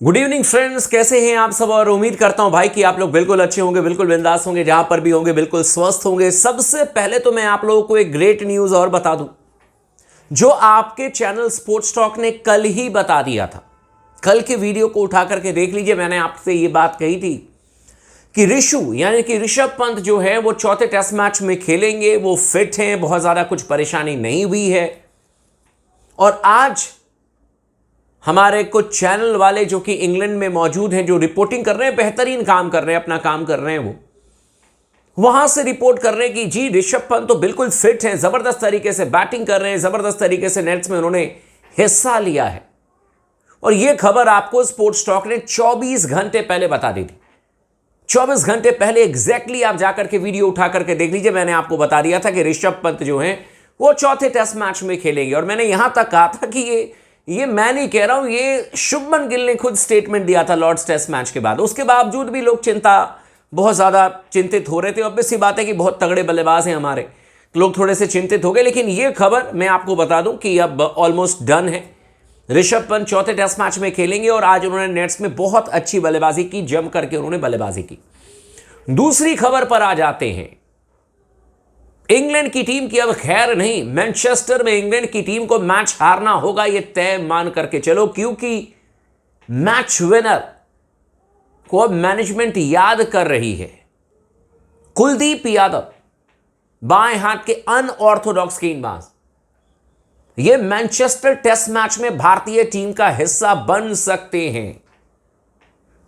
Good evening friends, कैसे हैं आप सब। और उम्मीद करता हूं भाई कि आप लोग बिल्कुल अच्छे होंगे, बिल्कुल बिंदास होंगे, जहां पर भी होंगे बिल्कुल स्वस्थ होंगे। सबसे पहले तो मैं आप लोगों को एक ग्रेट न्यूज और बता दूं, जो आपके चैनल स्पोर्ट्स टॉक ने कल ही बता दिया था। कल के वीडियो को उठा करके देख लीजिए, मैंने आपसे ये बात कही थी कि ऋषु यानी कि ऋषभ पंत जो है वो चौथे टेस्ट मैच में खेलेंगे, वो फिट हैं, बहुत ज्यादा कुछ परेशानी नहीं हुई है। और आज हमारे कुछ चैनल वाले जो कि इंग्लैंड में मौजूद हैं, जो रिपोर्टिंग कर रहे हैं, बेहतरीन काम कर रहे हैं, अपना काम कर रहे हैं, वो वहां से रिपोर्ट कर रहे हैं कि जी ऋषभ पंत तो बिल्कुल फिट हैं, जबरदस्त तरीके से बैटिंग कर रहे हैं, जबरदस्त तरीके से नेट्स में उन्होंने हिस्सा लिया है। और यह खबर आपको स्पोर्ट्स टॉक ने 24 घंटे पहले बता दी थी। 24 घंटे पहले एग्जैक्टली आप जाकर के वीडियो उठा करके देख लीजिए, मैंने आपको बता दिया था कि ऋषभ पंत जो है वो चौथे टेस्ट मैच में खेलेंगे। और मैंने यहां तक कहा था कि ये मैं नहीं कह रहा हूं, ये शुभमन गिल ने खुद स्टेटमेंट दिया था लॉर्ड्स टेस्ट मैच के बाद। उसके बावजूद भी लोग बहुत ज्यादा चिंतित हो रहे थे। ऑब्वियस सी बात है कि बहुत तगड़े बल्लेबाज हैं हमारे, तो लोग थोड़े से चिंतित हो गए। लेकिन यह खबर मैं आपको बता दूं कि अब ऑलमोस्ट डन है। ऋषभ पंत चौथे टेस्ट मैच में खेलेंगे और आज उन्होंने नेट्स में बहुत अच्छी बल्लेबाजी की, जम करके उन्होंने बल्लेबाजी की। दूसरी खबर पर आ जाते हैं। इंग्लैंड की टीम की अब खैर नहीं, मैनचेस्टर में इंग्लैंड की टीम को मैच हारना होगा, यह तय मान करके चलो, क्योंकि मैच विनर को अब मैनेजमेंट याद कर रही है। कुलदीप यादव, बाएं हाथ के अनऑर्थोडॉक्स गेंदबाज, ये मैनचेस्टर टेस्ट मैच में भारतीय टीम का हिस्सा बन सकते हैं।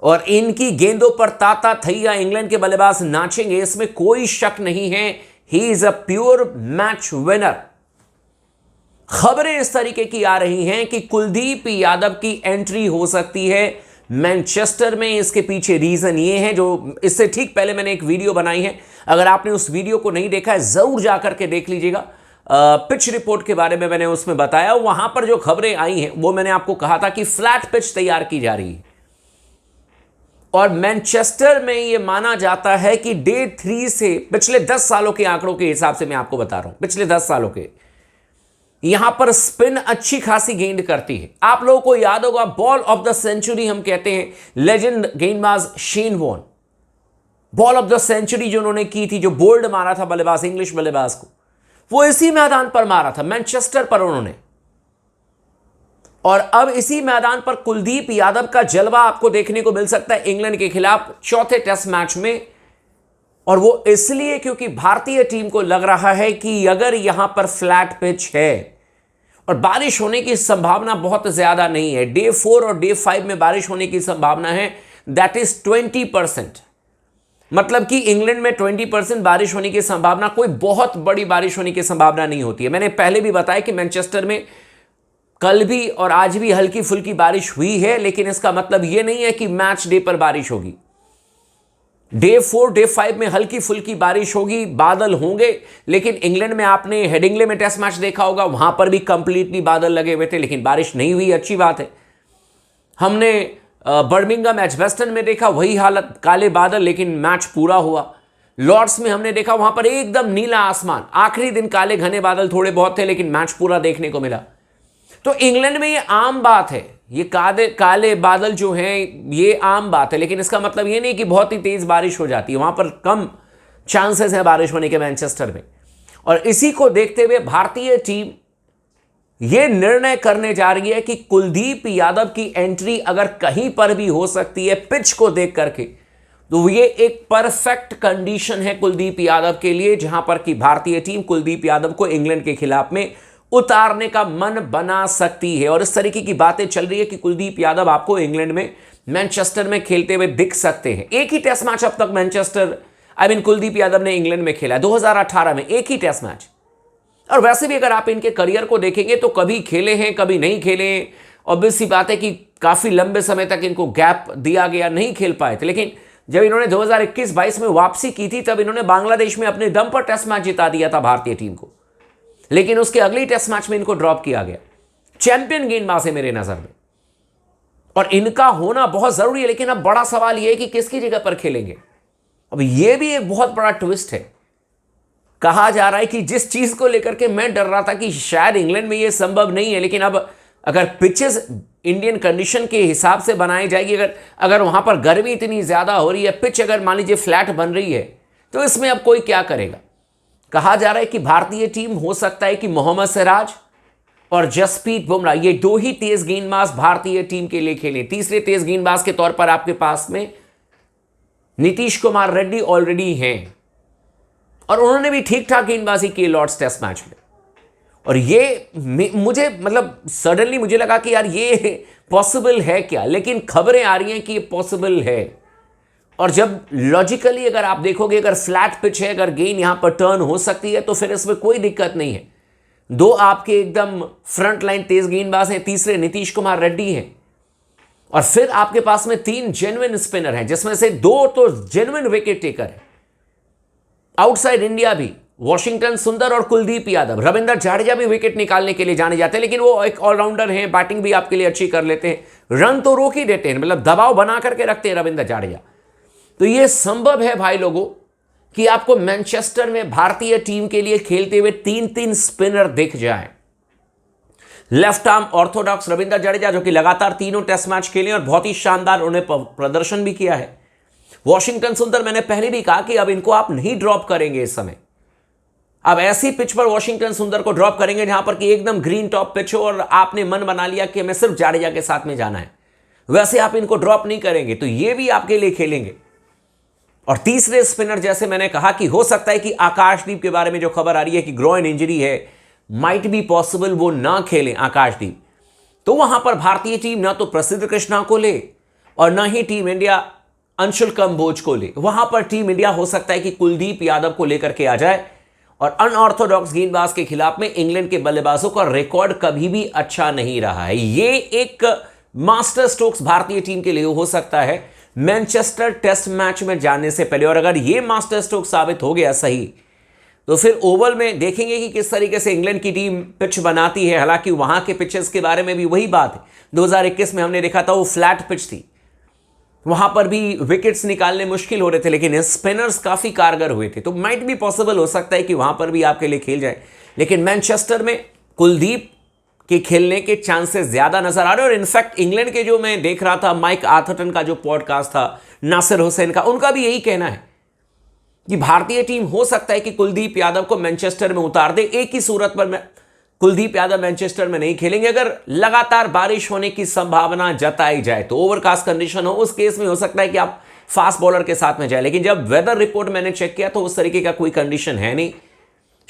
और इनकी गेंदों पर ताता थैया इंग्लैंड के बल्लेबाज नाचेंगे, इसमें कोई शक नहीं है। He is a pure match winner. खबरें इस तरीके की आ रही हैं कि कुलदीप यादव की एंट्री हो सकती है मैनचेस्टर में। इसके पीछे रीजन ये है, जो इससे ठीक पहले मैंने एक वीडियो बनाई है, अगर आपने उस वीडियो को नहीं देखा है जरूर जाकर के देख लीजिएगा। पिच रिपोर्ट के बारे में मैंने उसमें बताया। वहां पर जो खबरें आई हैं वो मैंने आपको कहा था कि फ्लैट पिच तैयार की जा रही है और मैनचेस्टर में यह माना जाता है कि डे 3 से, पिछले 10 सालों के आंकड़ों के हिसाब से मैं आपको बता रहा हूं, पिछले 10 सालों के, यहां पर स्पिन अच्छी खासी गेंद करती है। आप लोगों को याद होगा, बॉल ऑफ द सेंचुरी हम कहते हैं लेजेंड गेंदबाज Shane Warne, ball of the century जो उन्होंने की थी, जो बोल्ड मारा था बल्लेबाज, इंग्लिश बल्लेबाज को, वो इसी मैदान पर मारा था, मैनचेस्टर पर उन्होंने। और अब इसी मैदान पर कुलदीप यादव का जलवा आपको देखने को मिल सकता है इंग्लैंड के खिलाफ चौथे टेस्ट मैच में। और वो इसलिए क्योंकि भारतीय टीम को लग रहा है कि अगर यहां पर फ्लैट पिच है और बारिश होने की संभावना बहुत ज्यादा नहीं है, डे 4 और डे 5 में बारिश होने की संभावना है, दैट इज 20%। मतलब कि इंग्लैंड में 20% बारिश होने की संभावना, कोई बहुत बड़ी बारिश होने की संभावना नहीं होती है। मैंने पहले भी बताया कि मैनचेस्टर में कल भी और आज भी हल्की फुल्की बारिश हुई है, लेकिन इसका मतलब यह नहीं है कि मैच डे पर बारिश होगी। डे 4 डे 5 में हल्की फुल्की बारिश होगी, बादल होंगे। लेकिन इंग्लैंड में आपने हेडिंग्ले में टेस्ट मैच देखा होगा, वहां पर भी कंप्लीटली बादल लगे हुए थे, लेकिन बारिश नहीं हुई, अच्छी बात है। हमने बर्मिंघम एजबेस्टन में देखा, वही हालत, काले बादल, लेकिन मैच पूरा हुआ। लॉर्ड्स में हमने देखा, वहां पर एकदम नीला आसमान, आखिरी दिन काले घने बादल थोड़े बहुत थे, लेकिन मैच पूरा देखने को मिला। तो इंग्लैंड में ये आम बात है, ये काले बादल जो हैं ये आम बात है, लेकिन इसका मतलब ये नहीं कि बहुत ही तेज बारिश हो जाती है। वहां पर कम चांसेस हैं बारिश होने के मैनचेस्टर में। और इसी को देखते हुए भारतीय टीम ये निर्णय करने जा रही है कि कुलदीप यादव की एंट्री अगर कहीं पर भी हो सकती है पिच को देख करके, तो ये एक परफेक्ट कंडीशन है कुलदीप यादव के लिए, जहां पर कि भारतीय टीम कुलदीप यादव को इंग्लैंड के खिलाफ में उतारने का मन बना सकती है। और इस तरीके की बातें चल रही है कि कुलदीप यादव आपको इंग्लैंड में मैनचेस्टर में खेलते हुए दिख सकते हैं। एक ही टेस्ट मैच अब तक कुलदीप यादव ने इंग्लैंड में खेला, 2018 में एक ही टेस्ट मैच। और वैसे भी अगर आप इनके करियर को देखेंगे तो कभी खेले हैं, कभी नहीं खेले हैं। ऑब्वियस सी बात है कि काफी लंबे समय तक इनको गैप दिया गया, नहीं खेल पाए थे। लेकिन जब इन्होंने 2021-22 में वापसी की थी, तब इन्होंने बांग्लादेश में अपने दम पर टेस्ट मैच जिता दिया था भारतीय टीम को, लेकिन उसके अगले टेस्ट मैच में इनको ड्रॉप किया गया। चैंपियन गेंदबाज है मेरे नजर में, और इनका होना बहुत जरूरी है। लेकिन अब बड़ा सवाल यह है कि किसकी जगह पर खेलेंगे। अब यह भी एक बहुत बड़ा ट्विस्ट है। कहा जा रहा है कि जिस चीज को लेकर के मैं डर रहा था कि शायद इंग्लैंड में यह संभव नहीं है, लेकिन अब अगर पिचेस इंडियन कंडीशन के हिसाब से बनाई जाएगी, अगर वहां पर गर्मी इतनी ज़्यादा हो रही है, पिच अगर मान लीजिए फ्लैट बन रही है, तो इसमें अब कोई क्या करेगा। कहा जा रहा है कि भारतीय टीम हो सकता है कि मोहम्मद सिराज और जसप्रीत बुमराह, ये 2 ही तेज गेंदबाज भारतीय टीम के लिए खेले। तीसरे तेज गेंदबाज के तौर पर आपके पास में नीतीश कुमार रेड्डी ऑलरेडी हैं और उन्होंने भी ठीक ठाक गेंदबाजी की लॉर्ड्स टेस्ट मैच में। और ये मुझे मतलब सडनली मुझे लगा कि यार ये पॉसिबल है क्या, लेकिन खबरें आ रही हैं कि ये पॉसिबल है। और जब लॉजिकली अगर आप देखोगे, अगर फ्लैट पिच है, अगर गेंद यहां पर टर्न हो सकती है, तो फिर इसमें कोई दिक्कत नहीं है। 2 आपके एकदम फ्रंट लाइन तेज गेंदबाज हैं, तीसरे नीतीश कुमार रेड्डी हैं, और फिर आपके पास में 3 जेन्युइन स्पिनर हैं, जिसमें से 2 तो जेन्युइन विकेट टेकर है। आउटसाइड इंडिया भी वॉशिंगटन सुंदर और कुलदीप यादव। रविंद्र जाडेजा भी विकेट निकालने के लिए जाने जाते हैं, लेकिन वो एक ऑलराउंडर हैं, बैटिंग भी आपके लिए अच्छी कर लेते हैं, रन तो रोक ही देते हैं, मतलब दबाव बना करके रखते हैं रविंद्र जाडेजा। तो ये संभव है भाई लोगों कि आपको मैनचेस्टर में भारतीय टीम के लिए खेलते हुए 3-3 स्पिनर दिख जाए। Left arm Orthodox Ravindra Jadeja, जो कि लगातार 3 टेस्ट मैच खेले और बहुत ही शानदार उन्हें प्रदर्शन भी किया है। वॉशिंगटन सुंदर, मैंने पहले भी कहा कि अब इनको आप नहीं ड्रॉप करेंगे इस समय। अब ऐसी पिच पर वॉशिंगटन सुंदर को ड्रॉप करेंगे जहां पर कि एकदम ग्रीन टॉप पिच हो और आपने मन बना लिया कि हमें सिर्फ जाडेजा के साथ में जाना है, वैसे आप इनको ड्रॉप नहीं करेंगे, तो ये भी आपके लिए खेलेंगे। और तीसरे स्पिनर, जैसे मैंने कहा कि हो सकता है कि आकाशदीप के बारे में जो खबर आ रही है कि ग्रोइन इंजरी है, माइट बी पॉसिबल वो ना खेलें आकाशदीप, तो वहां पर भारतीय टीम ना तो प्रसिद्ध कृष्णा को ले और ना ही टीम इंडिया अंशुल कंबोज को ले। वहां पर टीम इंडिया हो सकता है कि कुलदीप यादव को लेकर के आ जाए। और अनऑर्थोडॉक्स गेंदबाज के खिलाफ में इंग्लैंड के बल्लेबाजों का रिकॉर्ड कभी भी अच्छा नहीं रहा है। ये एक मास्टर स्ट्रोक्स भारतीय टीम के लिए हो सकता है मैनचेस्टर टेस्ट मैच में जाने से पहले। और अगर ये मास्टर स्ट्रोक साबित हो गया सही, तो फिर ओवल में देखेंगे कि किस तरीके से इंग्लैंड की टीम पिच बनाती है। हालांकि वहां के पिचेस के बारे में भी वही बात है, 2021 में हमने देखा था वो फ्लैट पिच थी, वहां पर भी विकेट्स निकालने मुश्किल हो रहे थे, लेकिन स्पिनर्स काफी कारगर हुए थे। तो माइट भी पॉसिबल हो सकता है कि वहां पर भी आपके लिए खेल जाए, लेकिन मैनचेस्टर में कुलदीप के खेलने के चांसेस ज्यादा नजर आ रहे हैं। और इनफैक्ट इंग्लैंड के जो मैं देख रहा था, माइक आर्थरटन का जो पॉडकास्ट था, नासिर हुसैन का, उनका भी यही कहना है कि भारतीय टीम हो सकता है कि कुलदीप यादव को मैनचेस्टर में उतार दे। एक ही सूरत पर कुलदीप यादव मैनचेस्टर में नहीं खेलेंगे, अगर लगातार बारिश होने की संभावना जताई जाए, तो ओवरकास्ट कंडीशन हो, उस केस में हो सकता है कि आप फास्ट बॉलर के साथ में जाए। लेकिन जब वेदर रिपोर्ट मैंने चेक किया तो उस तरीके का कोई कंडीशन है नहीं।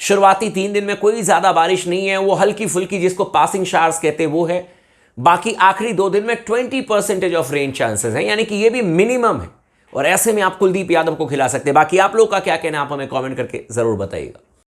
शुरुआती 3 दिन में कोई ज्यादा बारिश नहीं है, वो हल्की फुल्की जिसको पासिंग शावर्स कहते हैं वो है। बाकी आखिरी 2 दिन में 20% ऑफ रेन चांसेस है, यानी कि ये भी मिनिमम है। और ऐसे में आप कुलदीप यादव को खिला सकते हैं। बाकी आप लोग का क्या कहना है, आप हमें कमेंट करके जरूर बताइएगा।